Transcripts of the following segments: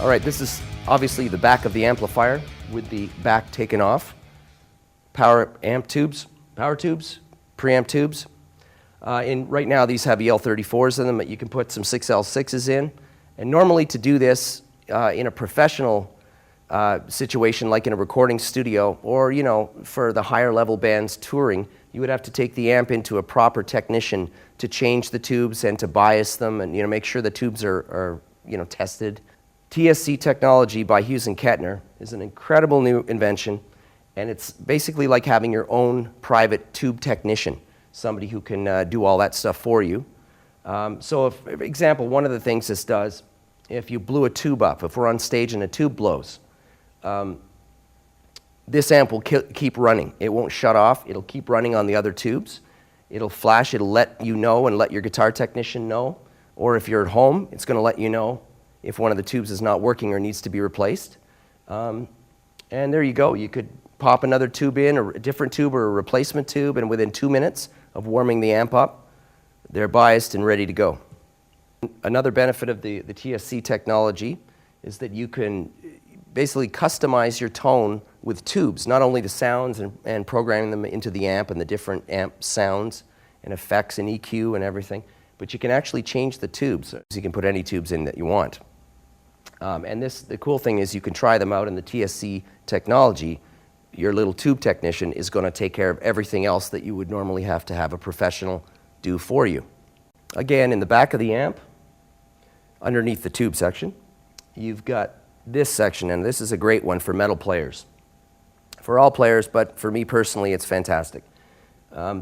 All right, this is obviously the back of the amplifier with the back taken off. Power amp tubes, power tubes, preamp tubes. Right now these have EL34s in them, but you can put some 6L6s in. And normally to do this in a professional situation like in a recording studio or, you know, for the higher level bands touring, you would have to take the amp into a proper technician to change the tubes and to bias them and, you know, make sure the tubes are you know, tested. TSC technology by Hughes and Kettner is an incredible new invention, and it's basically like having your own private tube technician, somebody who can do all that stuff for you. So for example, one of the things this does, if you blew a tube up, if we're on stage and a tube blows, this amp will keep running. It won't shut off. It'll keep running on the other tubes. It'll flash. It'll let you know and let your guitar technician know. Or if you're at home, it's going to let you know if one of the tubes is not working or needs to be replaced. And there you go. You could pop another tube in, a different tube or a replacement tube, and within 2 minutes of warming the amp up, they're biased and ready to go. Another benefit of the TSC technology is that you can basically customize your tone with tubes, not only the sounds and programming them into the amp and the different amp sounds and effects and EQ and everything, but you can actually change the tubes. So you can put any tubes in that you want. And the cool thing is you can try them out in the TSC technology. Your little tube technician is going to take care of everything else that you would normally have to have a professional do for you. Again, in the back of the amp, underneath the tube section, you've got this section, and this is a great one for metal players. For all players, but for me personally, it's fantastic.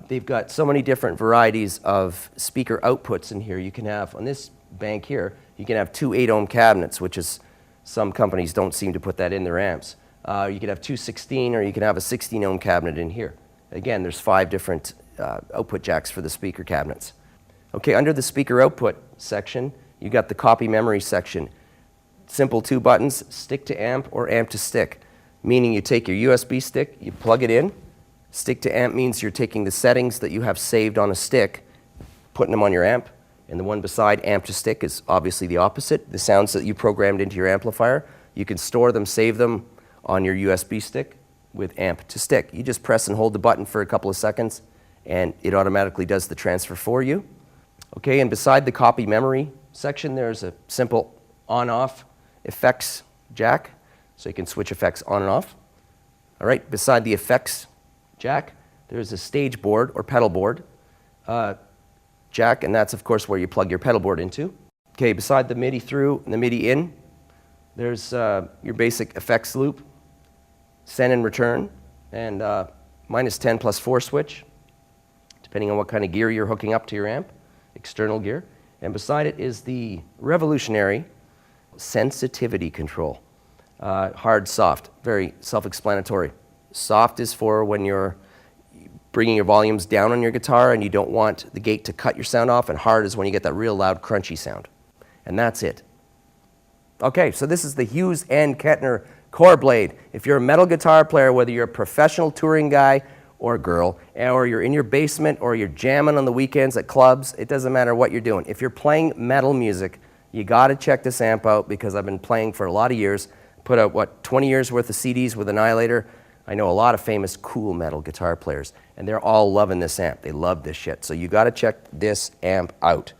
They've got so many different varieties of speaker outputs in here. You can have, on this bank here, you can have 2 8-ohm cabinets, which is, some companies don't seem to put that in their amps. You can have 2 16, or you can have a 16-ohm cabinet in here. Again, there's 5 different output jacks for the speaker cabinets. Okay, under the speaker output section, you got the copy memory section. Simple 2 buttons, stick to amp or amp to stick, meaning you take your USB stick, you plug it in. Stick to amp means you're taking the settings that you have saved on a stick, putting them on your amp, and the one beside amp to stick is obviously the opposite, the sounds that you programmed into your amplifier. You can store them, save them on your USB stick with amp to stick. You just press and hold the button for a couple of seconds, and it automatically does the transfer for you. Okay, and beside the copy memory section, there's a simple on-off effects jack, so you can switch effects on and off. All right, beside the effects jack, there's a stage board or pedal board jack, and that's of course where you plug your pedal board into. Okay, beside the MIDI through and the MIDI in, there's your basic effects loop, send and return, and -10 +4 switch, depending on what kind of gear you're hooking up to your amp, external gear. And beside it is the revolutionary sensitivity control. Hard, soft, very self-explanatory. Soft is for when you're bringing your volumes down on your guitar and you don't want the gate to cut your sound off, and hard is when you get that real loud crunchy sound. And that's it. Okay, so this is the Hughes and Kettner Coreblade. If you're a metal guitar player, whether you're a professional touring guy or girl, or you're in your basement or you're jamming on the weekends at clubs, it doesn't matter what you're doing. If you're playing metal music, you got to check this amp out, because I've been playing for a lot of years. Put out, what, 20 years worth of CDs with Annihilator. I know a lot of famous cool metal guitar players, and they're all loving this amp. They love this shit. So you got to check this amp out.